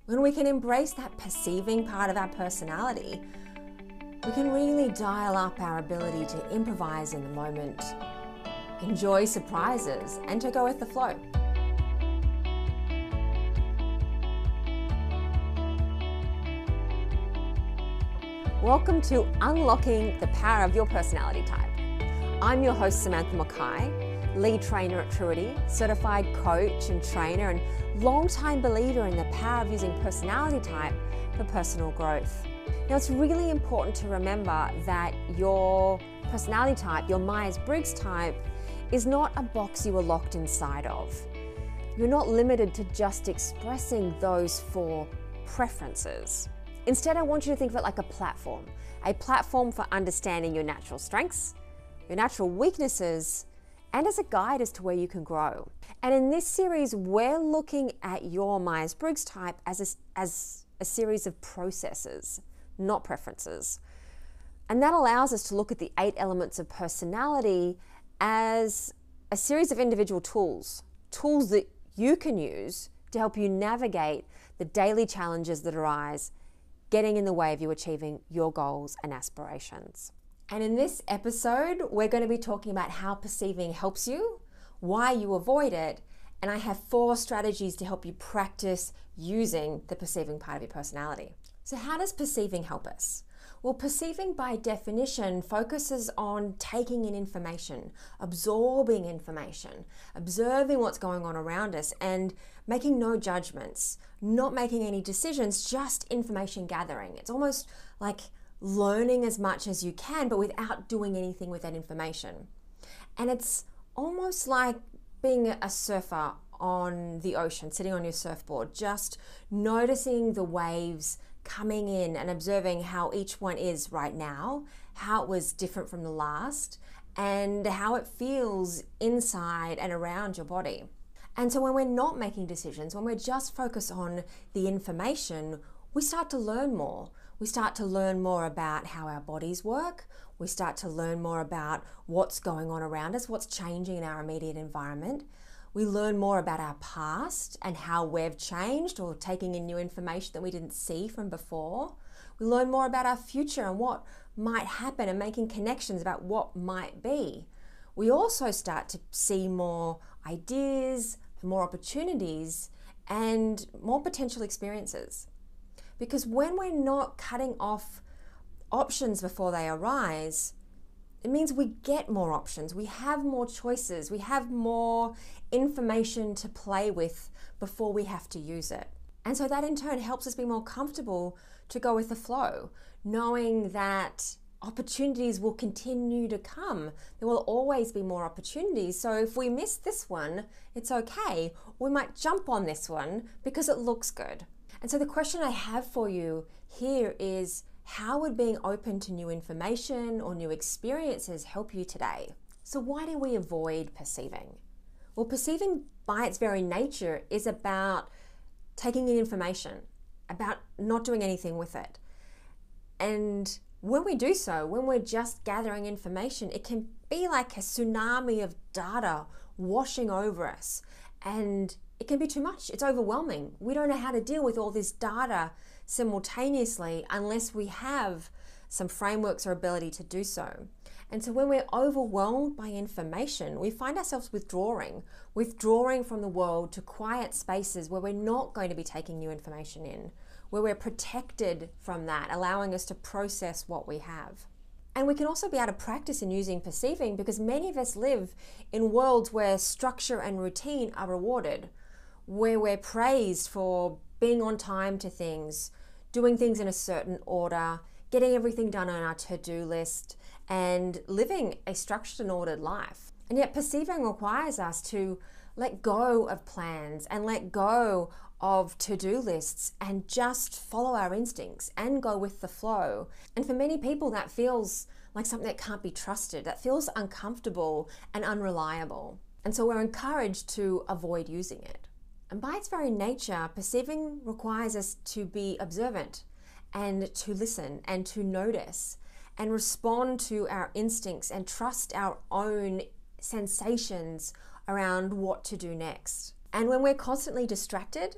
When we can embrace that perceiving part of our personality, we can really dial up our ability to improvise in the moment, enjoy surprises, and to go with the flow. Welcome to Unlocking the Power of Your Personality Type. I'm your host, Samantha Mackay, lead trainer at Truity, certified coach and trainer, and long-time believer in the power of using personality type for personal growth. Now, it's really important to remember that your personality type, your Myers-Briggs type, is not a box you are locked inside of. You're not limited to just expressing those four preferences. Instead, I want you to think of it like a platform for understanding your natural strengths, your natural weaknesses, and as a guide as to where you can grow. And in this series, we're looking at your Myers-Briggs type as a series of processes, not preferences. And that allows us to look at the 8 elements of personality as a series of individual tools that you can use to help you navigate the daily challenges that arise, getting in the way of you achieving your goals and aspirations. And in this episode, we're going to be talking about how perceiving helps you, why you avoid it, and I have 4 strategies to help you practice using the perceiving part of your personality. So how does perceiving help us? Well, perceiving by definition focuses on taking in information, absorbing information, observing what's going on around us, and making no judgments, not making any decisions, just information gathering. It's almost like learning as much as you can, but without doing anything with that information. And it's almost like being a surfer on the ocean, sitting on your surfboard, just noticing the waves coming in and observing how each one is right now, how it was different from the last, and how it feels inside and around your body. And so when we're not making decisions, when we're just focused on the information, we start to learn more. We start to learn more about how our bodies work. We start to learn more about what's going on around us, what's changing in our immediate environment. We learn more about our past and how we've changed or taking in new information that we didn't see from before. We learn more about our future and what might happen and making connections about what might be. We also start to see more ideas, more opportunities, and more potential experiences. Because when we're not cutting off options before they arise, it means we get more options, we have more choices, we have more information to play with before we have to use it. And so that in turn helps us be more comfortable to go with the flow, knowing that opportunities will continue to come. There will always be more opportunities. So if we miss this one, it's okay. We might jump on this one because it looks good. And so the question I have for you here is, how would being open to new information or new experiences help you today? So why do we avoid perceiving? Well, perceiving by its very nature is about taking in information, about not doing anything with it. And when we do so, when we're just gathering information, it can be like a tsunami of data washing over us. And it can be too much. It's overwhelming. We don't know how to deal with all this data simultaneously unless we have some frameworks or ability to do so. And so when we're overwhelmed by information, we find ourselves withdrawing from the world to quiet spaces where we're not going to be taking new information in, where we're protected from that, allowing us to process what we have. And we can also be able to practice in using perceiving because many of us live in worlds where structure and routine are rewarded, where we're praised for being on time to things, doing things in a certain order, getting everything done on our to-do list, and living a structured and ordered life. And yet perceiving requires us to let go of plans and let go of to-do lists and just follow our instincts and go with the flow. And for many people, that feels like something that can't be trusted, that feels uncomfortable and unreliable. And so we're encouraged to avoid using it. And by its very nature, perceiving requires us to be observant and to listen and to notice and respond to our instincts and trust our own sensations around what to do next. And when we're constantly distracted,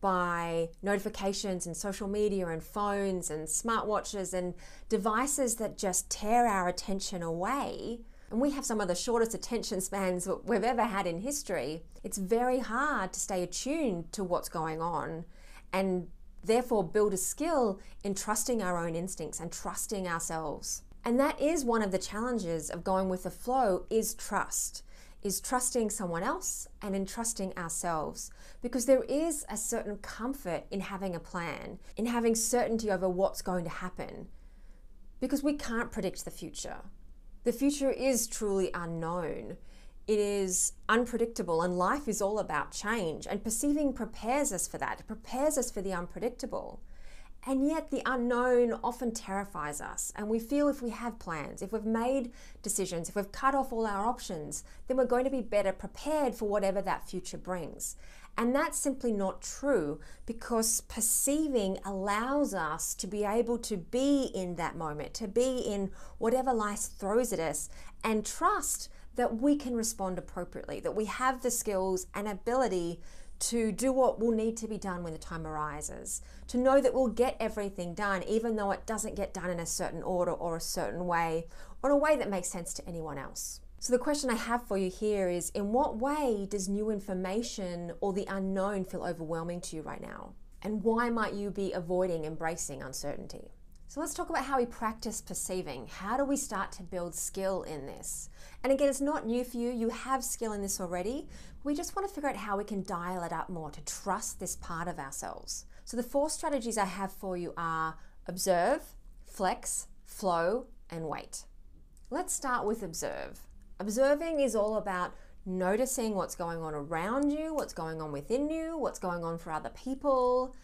by notifications and social media and phones and smartwatches and devices that just tear our attention away, and we have some of the shortest attention spans we've ever had in history, it's very hard to stay attuned to what's going on and therefore build a skill in trusting our own instincts and trusting ourselves. And that is one of the challenges of going with the flow, is trusting someone else and in trusting ourselves, because there is a certain comfort in having a plan, in having certainty over what's going to happen, because we can't predict the future. The future is truly unknown. It is unpredictable, and life is all about change, and perceiving prepares us for that. It prepares us for the unpredictable. And yet the unknown often terrifies us, and we feel if we have plans, if we've made decisions, if we've cut off all our options, then we're going to be better prepared for whatever that future brings. And that's simply not true, because perceiving allows us to be able to be in that moment, to be in whatever life throws at us, and trust that we can respond appropriately, that we have the skills and ability to do what will need to be done when the time arises, to know that we'll get everything done, even though it doesn't get done in a certain order or a certain way, or in a way that makes sense to anyone else. So the question I have for you here is, in what way does new information or the unknown feel overwhelming to you right now? And why might you be avoiding embracing uncertainty? So let's talk about how we practice perceiving. How do we start to build skill in this? And again, it's not new for you. You have skill in this already. We just want to figure out how we can dial it up more to trust this part of ourselves. So the 4 strategies I have for you are observe, flex, flow, and wait. Let's start with observe. Observing is all about noticing what's going on around you, what's going on within you, what's going on for other people,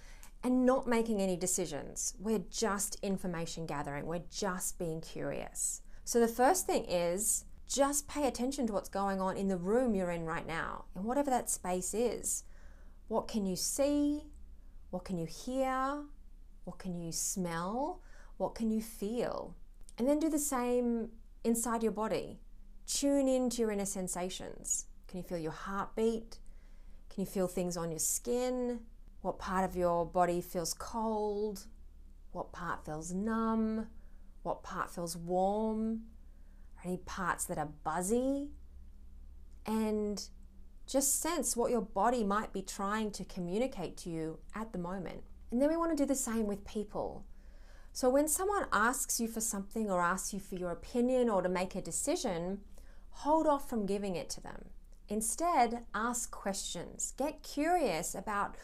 and not making any decisions. We're just information gathering. We're just being curious. So the first thing is just pay attention to what's going on in the room you're in right now, and whatever that space is. What can you see? What can you hear? What can you smell? What can you feel? And then do the same inside your body. Tune into your inner sensations. Can you feel your heartbeat? Can you feel things on your skin? What part of your body feels cold? What part feels numb? What part feels warm? Any parts that are buzzy? And just sense what your body might be trying to communicate to you at the moment. And then we want to do the same with people. So when someone asks you for something or asks you for your opinion or to make a decision, hold off from giving it to them. Instead, ask questions. Get curious about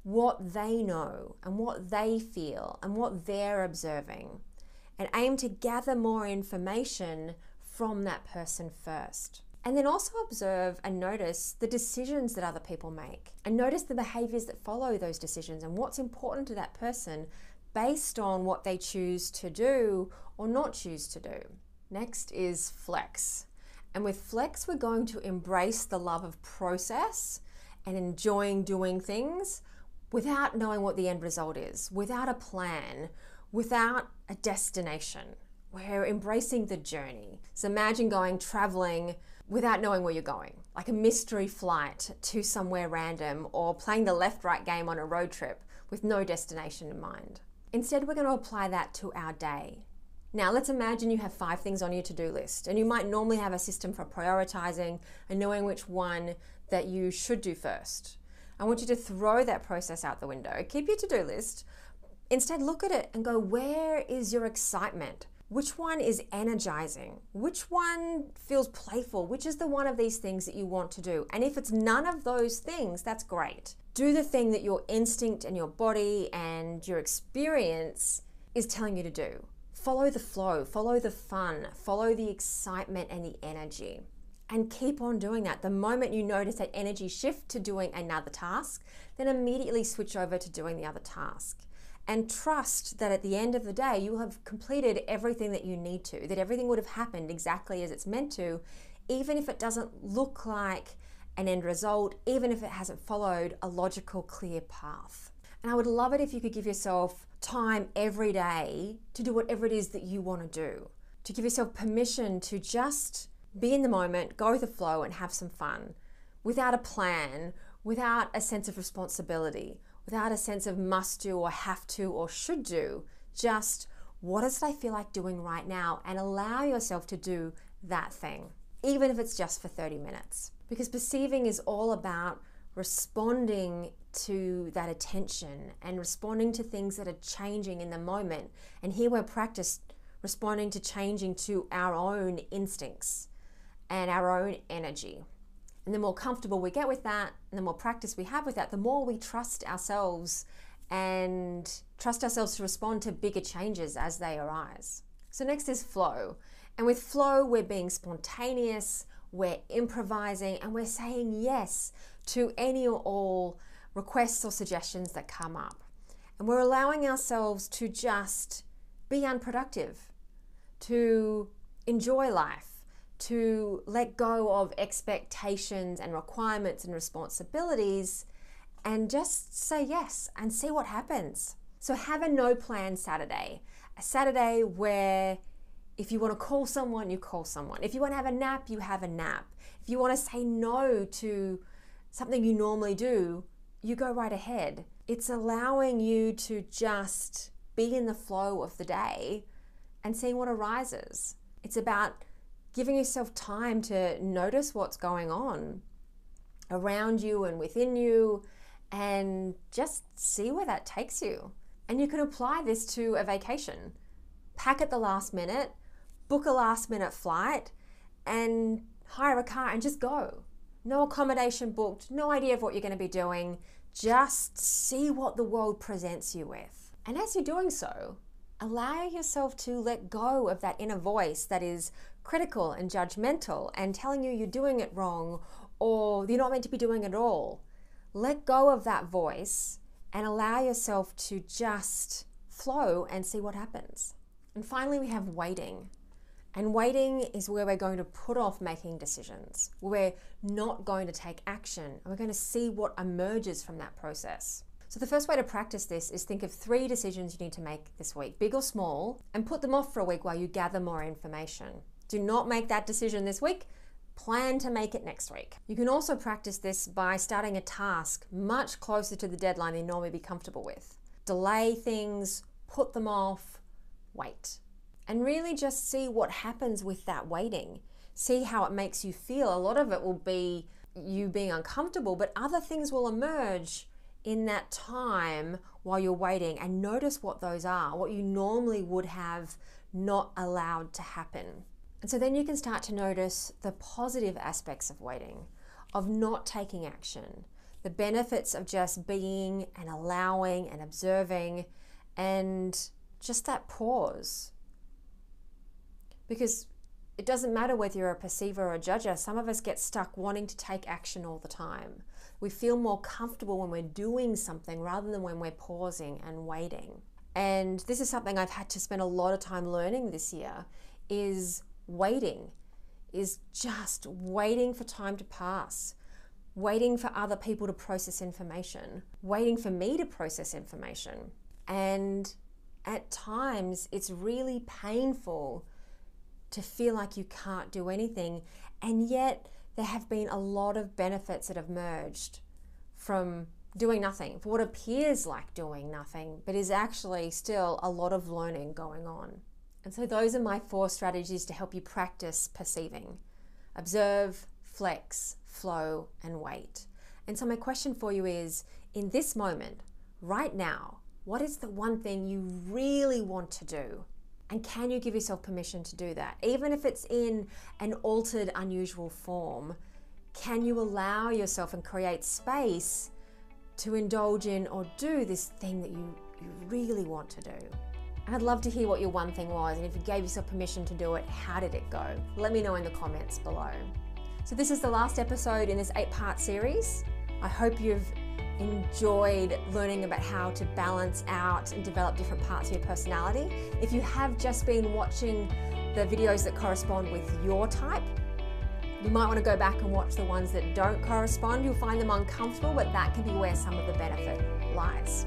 what they know and what they feel and what they're observing, and aim to gather more information from that person first. And then also observe and notice the decisions that other people make, and notice the behaviors that follow those decisions and what's important to that person based on what they choose to do or not choose to do. Next is flex. And with flex, we're going to embrace the love of process and enjoying doing things without knowing what the end result is, without a plan, without a destination. We're embracing the journey. So imagine traveling without knowing where you're going, like a mystery flight to somewhere random, or playing the left-right game on a road trip with no destination in mind. Instead, we're going to apply that to our day. Now, let's imagine you have 5 things on your to-do list, and you might normally have a system for prioritizing and knowing which one that you should do first. I want you to throw that process out the window. Keep your to-do list. Instead, look at it and go, where is your excitement? Which one is energizing? Which one feels playful? Which is the one of these things that you want to do? And if it's none of those things, that's great. Do the thing that your instinct and your body and your experience is telling you to do. Follow the flow, follow the fun, follow the excitement and the energy. And keep on doing that. The moment you notice that energy shift to doing another task, then immediately switch over to doing the other task. And trust that at the end of the day, you will have completed everything that you need to, that everything would have happened exactly as it's meant to, even if it doesn't look like an end result, even if it hasn't followed a logical, clear path. And I would love it if you could give yourself time every day to do whatever it is that you want to do, to give yourself permission to just be in the moment, go with the flow and have some fun, without a plan, without a sense of responsibility, without a sense of must do or have to or should do. Just what does I feel like doing right now, and allow yourself to do that thing, even if it's just for 30 minutes. Because perceiving is all about responding to that attention and responding to things that are changing in the moment. And here we're practiced responding to changing to our own instincts and our own energy. And the more comfortable we get with that, and the more practice we have with that, the more we trust ourselves and trust ourselves to respond to bigger changes as they arise. So next is flow. And with flow, we're being spontaneous, we're improvising, and we're saying yes to any or all requests or suggestions that come up. And we're allowing ourselves to just be unproductive, to enjoy life, to let go of expectations and requirements and responsibilities, and just say yes and see what happens. So have a no plan Saturday, a Saturday where if you want to call someone, you call someone. If you want to have a nap, you have a nap. If you want to say no to something you normally do, you go right ahead. It's allowing you to just be in the flow of the day and seeing what arises. It's about giving yourself time to notice what's going on around you and within you, and just see where that takes you. And you can apply this to a vacation. Pack at the last minute, book a last minute flight, and hire a car and just go. No accommodation booked, no idea of what you're going to be doing. Just see what the world presents you with. And as you're doing so, allow yourself to let go of that inner voice that is critical and judgmental and telling you you're doing it wrong or you're not meant to be doing it at all. Let go of that voice and allow yourself to just flow and see what happens. And finally, we have waiting. And waiting is where we're going to put off making decisions. We're not going to take action, and we're going to see what emerges from that process. So the first way to practice this is think of 3 decisions you need to make this week, big or small, and put them off for a week while you gather more information. Do not make that decision this week. Plan to make it next week. You can also practice this by starting a task much closer to the deadline than you normally be comfortable with. Delay things, put them off, wait. And really just see what happens with that waiting. See how it makes you feel. A lot of it will be you being uncomfortable, but other things will emerge in that time while you're waiting, and notice what those are, what you normally would have not allowed to happen. And so then you can start to notice the positive aspects of waiting, of not taking action, the benefits of just being and allowing and observing, and just that pause. Because it doesn't matter whether you're a perceiver or a judger, some of us get stuck wanting to take action all the time. We feel more comfortable when we're doing something rather than when we're pausing and waiting. And this is something I've had to spend a lot of time learning this year, is waiting, is just waiting for time to pass, waiting for other people to process information, waiting for me to process information. And at times it's really painful to feel like you can't do anything, and yet there have been a lot of benefits that have emerged from doing nothing, for what appears like doing nothing, but is actually still a lot of learning going on. And so those are my 4 strategies to help you practice perceiving. Observe, flex, flow, and wait. And so my question for you is, in this moment, right now, what is the one thing you really want to do? And can you give yourself permission to do that? Even if it's in an altered, unusual form, can you allow yourself and create space to indulge in or do this thing that you really want to do? And I'd love to hear what your one thing was, and if you gave yourself permission to do it, how did it go? Let me know in the comments below. So this is the last episode in this 8-part series. I hope you've enjoyed learning about how to balance out and develop different parts of your personality. If you have just been watching the videos that correspond with your type, you might want to go back and watch the ones that don't correspond. You'll find them uncomfortable, but that can be where some of the benefit lies.